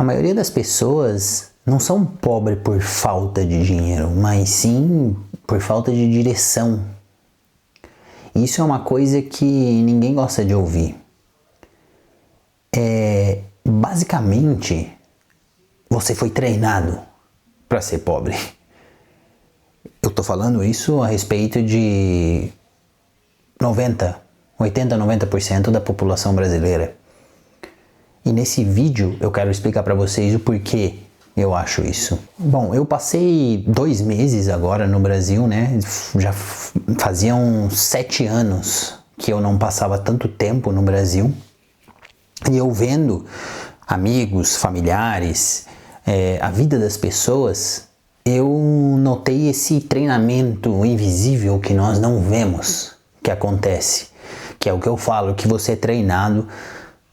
A maioria das pessoas não são pobres por falta de dinheiro, mas sim por falta de direção. Isso é uma coisa que ninguém gosta de ouvir. Basicamente, você foi treinado para ser pobre. Eu tô falando isso a respeito de 80-90% da população brasileira. E nesse vídeo eu quero explicar para vocês o porquê eu acho isso. Bom, eu passei 2 meses agora no Brasil, né? Já faziam 7 anos que eu não passava tanto tempo no Brasil. E eu vendo amigos, familiares, a vida das pessoas, eu notei esse treinamento invisível que nós não vemos que acontece. Que é o que eu falo, que você é treinado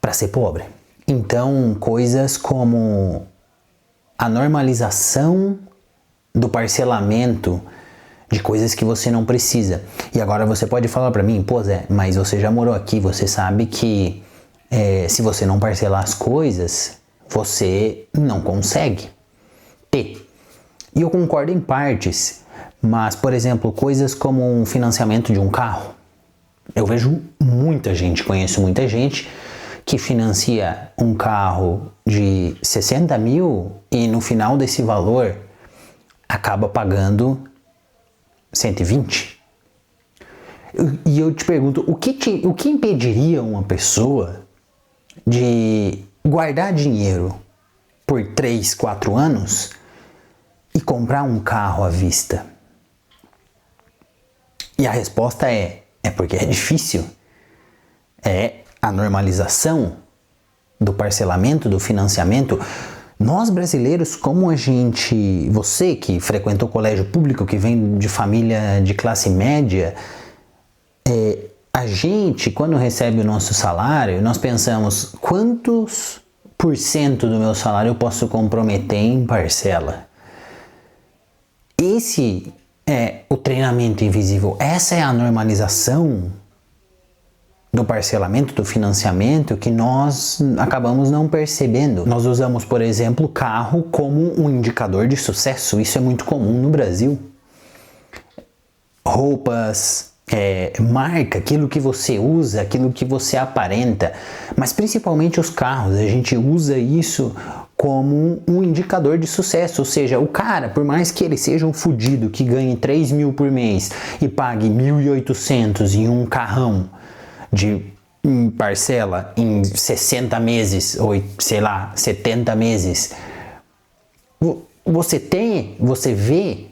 para ser pobre. Então, coisas como a normalização do parcelamento de coisas que você não precisa. E agora você pode falar para mim, pô Zé, mas você já morou aqui, você sabe que se você não parcelar as coisas, você não consegue ter. E eu concordo em partes, mas, por exemplo, coisas como um financiamento de um carro. Eu vejo muita gente, conheço muita gente que financia um carro de 60 mil e no final desse valor acaba pagando 120. E eu te pergunto, o que impediria uma pessoa de guardar dinheiro por 3, 4 anos e comprar um carro à vista? E a resposta é porque é difícil. É a normalização do parcelamento, do financiamento. Nós brasileiros, como você que frequentou colégio público, que vem de família de classe média, a gente, quando recebe o nosso salário, nós pensamos, quantos % do meu salário eu posso comprometer em parcela? Esse é o treinamento invisível, essa é a normalização do parcelamento, do financiamento, que nós acabamos não percebendo. Nós usamos, por exemplo, carro como um indicador de sucesso. Isso é muito comum no Brasil. Roupas, marca, aquilo que você usa, aquilo que você aparenta. Mas principalmente os carros, a gente usa isso como um indicador de sucesso. Ou seja, o cara, por mais que ele seja um fudido, que ganhe 3 mil por mês e pague 1.800 em um carrão em parcela em 60 meses ou sei lá, 70 meses, você vê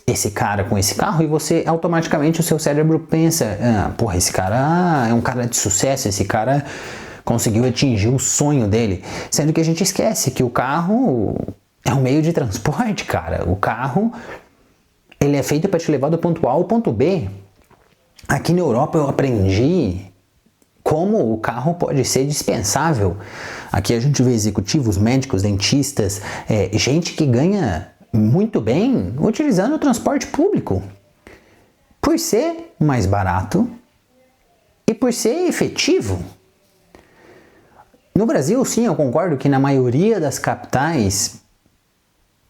esse cara com esse carro e você automaticamente, o seu cérebro pensa, porra, esse cara é um cara de sucesso, esse cara conseguiu atingir o sonho dele, sendo que a gente esquece que o carro é um meio de transporte, cara. O carro, ele é feito para te levar do ponto A ao ponto B. Aqui na Europa eu aprendi como o carro pode ser dispensável. Aqui a gente vê executivos, médicos, dentistas, gente que ganha muito bem utilizando o transporte público. Por ser mais barato e por ser efetivo. No Brasil, sim, eu concordo que na maioria das capitais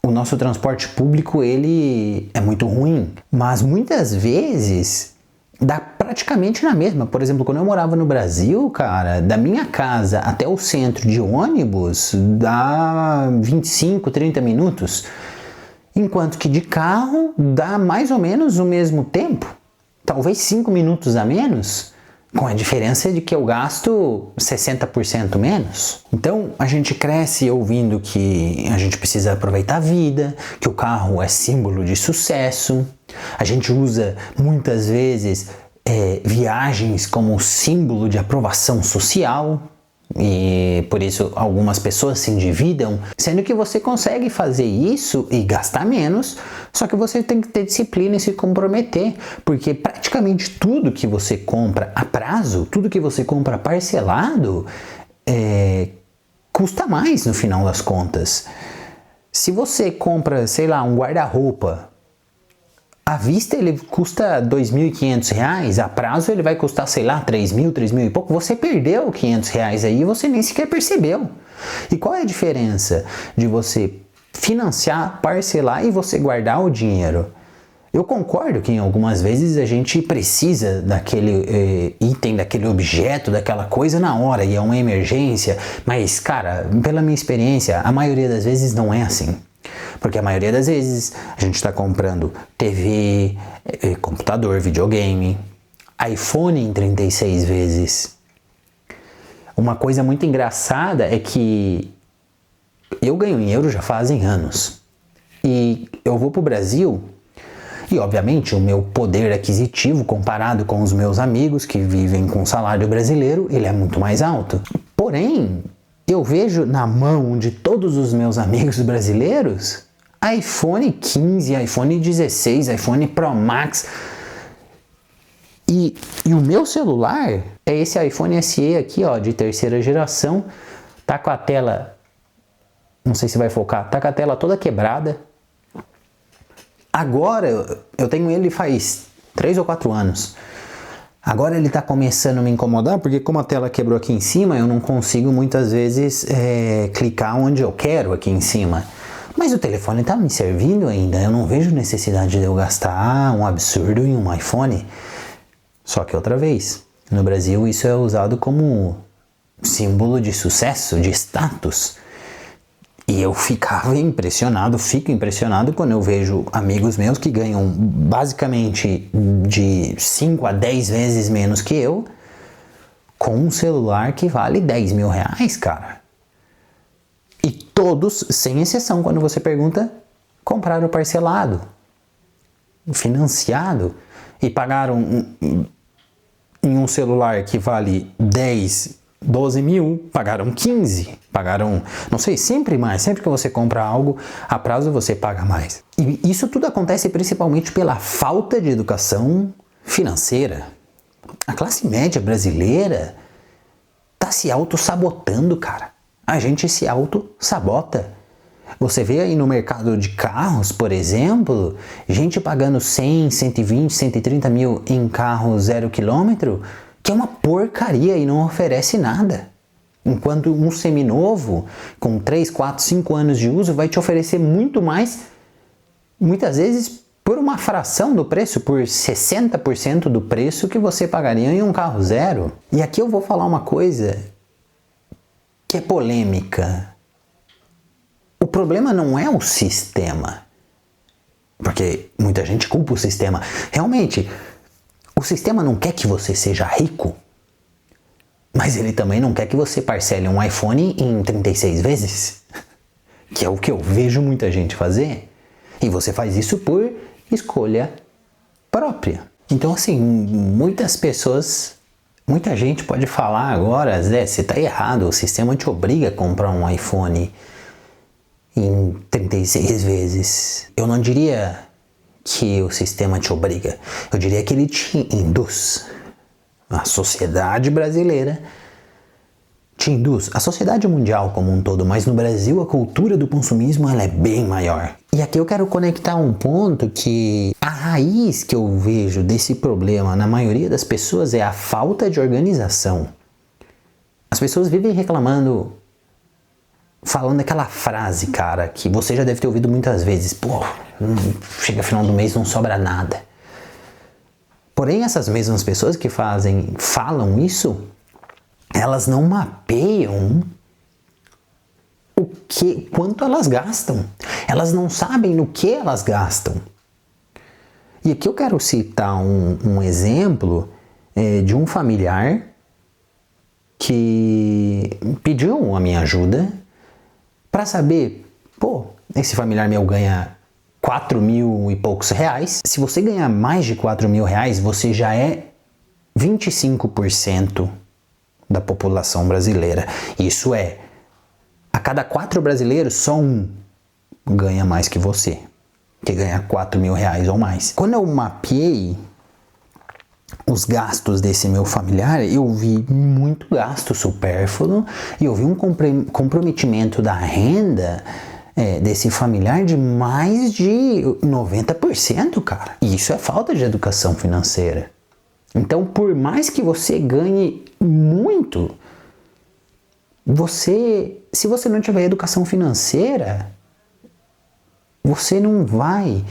o nosso transporte público ele é muito ruim, mas muitas vezes dá praticamente na mesma. Por exemplo, quando eu morava no Brasil, cara, da minha casa até o centro de ônibus dá 25, 30 minutos. Enquanto que de carro dá mais ou menos o mesmo tempo. Talvez 5 minutos a menos, com a diferença de que eu gasto 60% menos. Então a gente cresce ouvindo que a gente precisa aproveitar a vida, que o carro é símbolo de sucesso. A gente usa muitas vezes viagens como símbolo de aprovação social. E por isso algumas pessoas se endividam, sendo que você consegue fazer isso e gastar menos, só que você tem que ter disciplina e se comprometer, porque praticamente tudo que você compra a prazo, tudo que você compra parcelado, custa mais no final das contas. Se você compra, sei lá, um guarda-roupa, à vista ele custa R$ 2.500, a prazo ele vai custar, sei lá, 3 mil e pouco. Você perdeu R$ 500 aí e você nem sequer percebeu. E qual é a diferença de você financiar, parcelar e você guardar o dinheiro? Eu concordo que em algumas vezes a gente precisa daquele item, daquele objeto, daquela coisa na hora e é uma emergência, mas cara, pela minha experiência, a maioria das vezes não é assim. Porque a maioria das vezes a gente está comprando TV, computador, videogame, iPhone em 36 vezes. Uma coisa muito engraçada é que eu ganho em euro já fazem anos. E eu vou pro Brasil e, obviamente, o meu poder aquisitivo comparado com os meus amigos que vivem com salário brasileiro, ele é muito mais alto. Porém, eu vejo na mão de todos os meus amigos brasileiros iPhone 15, iPhone 16, iPhone Pro Max. E o meu celular é esse iPhone SE aqui, ó, de terceira geração. Tá com a tela, não sei se vai focar, tá com a tela toda quebrada. Agora, eu tenho ele faz 3 ou 4 anos. Agora ele tá começando a me incomodar, porque como a tela quebrou aqui em cima, eu não consigo muitas vezes clicar onde eu quero aqui em cima. Mas o telefone tá me servindo ainda, eu não vejo necessidade de eu gastar um absurdo em um iPhone. Só que outra vez, no Brasil isso é usado como símbolo de sucesso, de status. E eu fico impressionado quando eu vejo amigos meus que ganham basicamente de 5 a 10 vezes menos que eu, com um celular que vale 10 mil reais, cara. E todos, sem exceção, quando você pergunta, compraram parcelado, financiado, e pagaram em um celular que vale 10, 12 mil, pagaram 15, pagaram, não sei, sempre mais. Sempre que você compra algo a prazo, você paga mais. E isso tudo acontece principalmente pela falta de educação financeira. A classe média brasileira tá se auto-sabotando, cara. A gente se auto-sabota. Você vê aí no mercado de carros, por exemplo, gente pagando 100, 120, 130 mil em carro 0 km, que é uma porcaria e não oferece nada. Enquanto um seminovo, com 3, 4, 5 anos de uso, vai te oferecer muito mais, muitas vezes por uma fração do preço, por 60% do preço que você pagaria em um carro zero. E aqui eu vou falar uma coisa que é polêmica. O problema não é o sistema, porque muita gente culpa o sistema. Realmente, o sistema não quer que você seja rico, mas ele também não quer que você parcele um iPhone em 36 vezes, que é o que eu vejo muita gente fazer, e você faz isso por escolha própria. Então, assim, muita gente pode falar agora, Zé, você está errado, o sistema te obriga a comprar um iPhone em 36 vezes. Eu não diria que o sistema te obriga, eu diria que ele te induz. A sociedade brasileira te induz, a sociedade mundial como um todo, mas no Brasil a cultura do consumismo ela é bem maior. E aqui eu quero conectar um ponto que a raiz que eu vejo desse problema na maioria das pessoas é a falta de organização. As pessoas vivem reclamando, falando aquela frase, cara, que você já deve ter ouvido muitas vezes. Pô, chega final do mês não sobra nada. Porém, essas mesmas pessoas que falam isso, elas não mapeiam quanto elas gastam. Elas não sabem no que elas gastam. E aqui eu quero citar um exemplo de um familiar que pediu a minha ajuda para saber, pô, esse familiar meu ganha 4 mil e poucos reais. Se você ganhar mais de 4 mil reais, você já é 25% da população brasileira. Isso é, a cada 4 brasileiros, só um ganha mais que você, que ganha 4 mil reais ou mais. Quando eu mapeei os gastos desse meu familiar, eu vi muito gasto supérfluo e eu vi um comprometimento da renda desse familiar de mais de 90%, cara. E isso é falta de educação financeira. Então, por mais que você ganhe muito, se você não tiver educação financeira, você não vai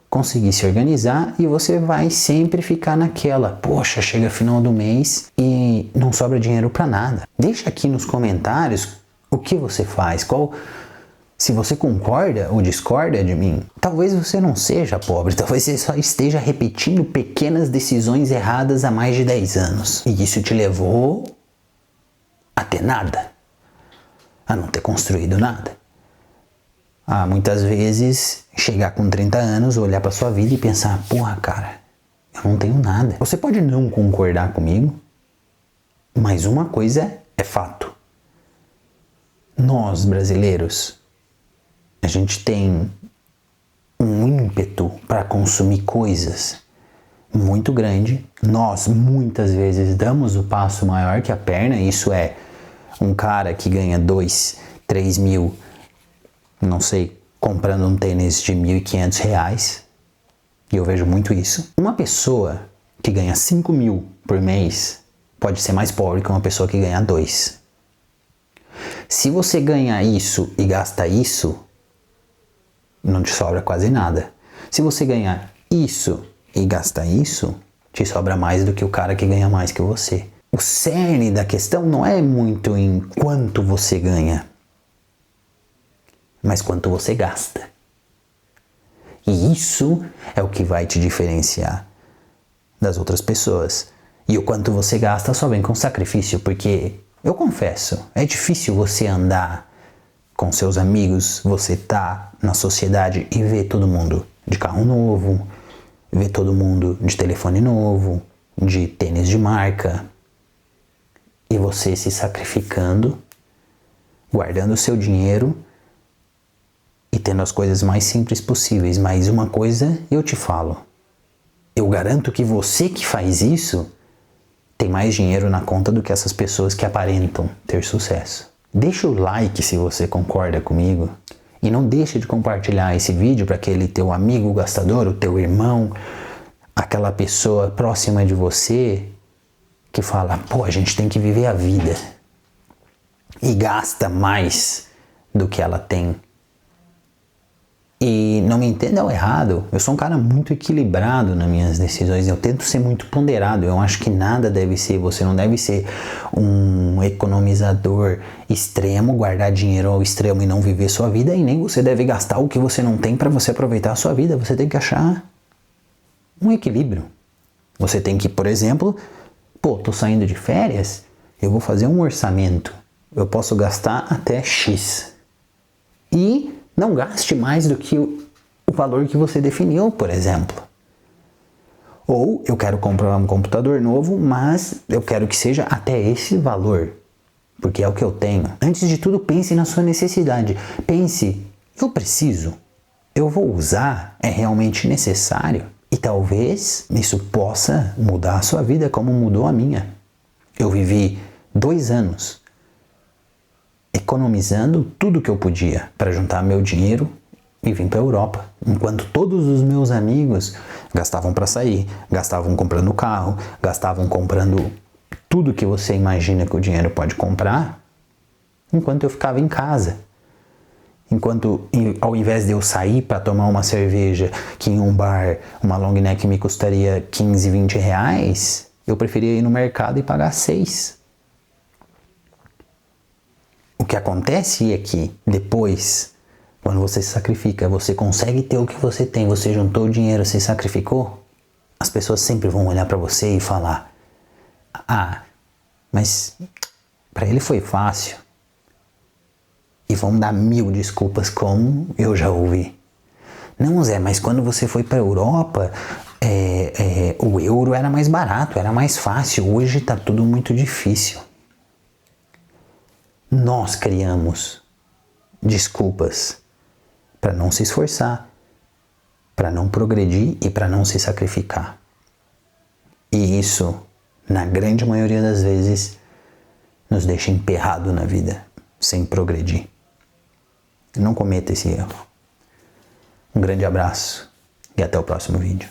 conseguir se organizar e você vai sempre ficar naquela, poxa, chega final do mês e não sobra dinheiro para nada. Deixa aqui nos comentários o que você faz, se você concorda ou discorda de mim. Talvez você não seja pobre, talvez você só esteja repetindo pequenas decisões erradas há mais de 10 anos. E isso te levou a ter nada, a não ter construído nada. A muitas vezes chegar com 30 anos, olhar para sua vida e pensar, porra, cara, eu não tenho nada. Você pode não concordar comigo, mas uma coisa é fato. Nós, brasileiros, a gente tem um ímpeto para consumir coisas muito grande. Nós, muitas vezes, damos o passo maior que a perna. Isso é um cara que ganha 2, 3 mil, não sei, comprando um tênis de R$1.500, e eu vejo muito isso. Uma pessoa que ganha 5 mil por mês pode ser mais pobre que uma pessoa que ganha 2. Se você ganha isso e gasta isso, não te sobra quase nada. Se você ganhar isso e gasta isso, te sobra mais do que o cara que ganha mais que você. O cerne da questão não é muito em quanto você ganha, mas quanto você gasta. E isso é o que vai te diferenciar das outras pessoas. E o quanto você gasta só vem com sacrifício, porque, eu confesso, é difícil você andar com seus amigos, você tá na sociedade e ver todo mundo de carro novo, ver todo mundo de telefone novo, de tênis de marca, e você se sacrificando, guardando o seu dinheiro e tendo as coisas mais simples possíveis. Mas uma coisa eu te falo, eu garanto que você que faz isso tem mais dinheiro na conta do que essas pessoas que aparentam ter sucesso. Deixa o like se você concorda comigo e não deixa de compartilhar esse vídeo para aquele teu amigo gastador, o teu irmão, aquela pessoa próxima de você que fala, pô, a gente tem que viver a vida e gasta mais do que ela tem. E não me entendam errado, eu sou um cara muito equilibrado nas minhas decisões, eu tento ser muito ponderado, eu acho que nada deve ser, você não deve ser um economizador extremo, guardar dinheiro ao extremo e não viver sua vida, e nem você deve gastar o que você não tem para você aproveitar a sua vida. Você tem que achar um equilíbrio. Você tem que, por exemplo, tô saindo de férias, eu vou fazer um orçamento, eu posso gastar até X. E não gaste mais do que o valor que você definiu, por exemplo. Ou eu quero comprar um computador novo, mas eu quero que seja até esse valor, porque é o que eu tenho. Antes de tudo, pense na sua necessidade. Pense, eu preciso? Eu vou usar? É realmente necessário? E talvez isso possa mudar a sua vida como mudou a minha. Eu vivi 2 anos economizando tudo que eu podia para juntar meu dinheiro e vim para a Europa. Enquanto todos os meus amigos gastavam para sair, gastavam comprando carro, gastavam comprando tudo que você imagina que o dinheiro pode comprar, enquanto eu ficava em casa. Enquanto, ao invés de eu sair para tomar uma cerveja que em um bar, uma long neck me custaria 15, 20 reais, eu preferia ir no mercado e pagar 6. O que acontece é que depois, quando você se sacrifica, você consegue ter o que você tem, você juntou o dinheiro, você sacrificou, as pessoas sempre vão olhar para você e falar, mas para ele foi fácil. E vão dar 1000 desculpas, como eu já ouvi. Não, Zé, mas quando você foi para a Europa, o euro era mais barato, era mais fácil. Hoje está tudo muito difícil. Nós criamos desculpas para não se esforçar, para não progredir e para não se sacrificar. E isso, na grande maioria das vezes, nos deixa emperrado na vida, sem progredir. Não cometa esse erro. Um grande abraço e até o próximo vídeo.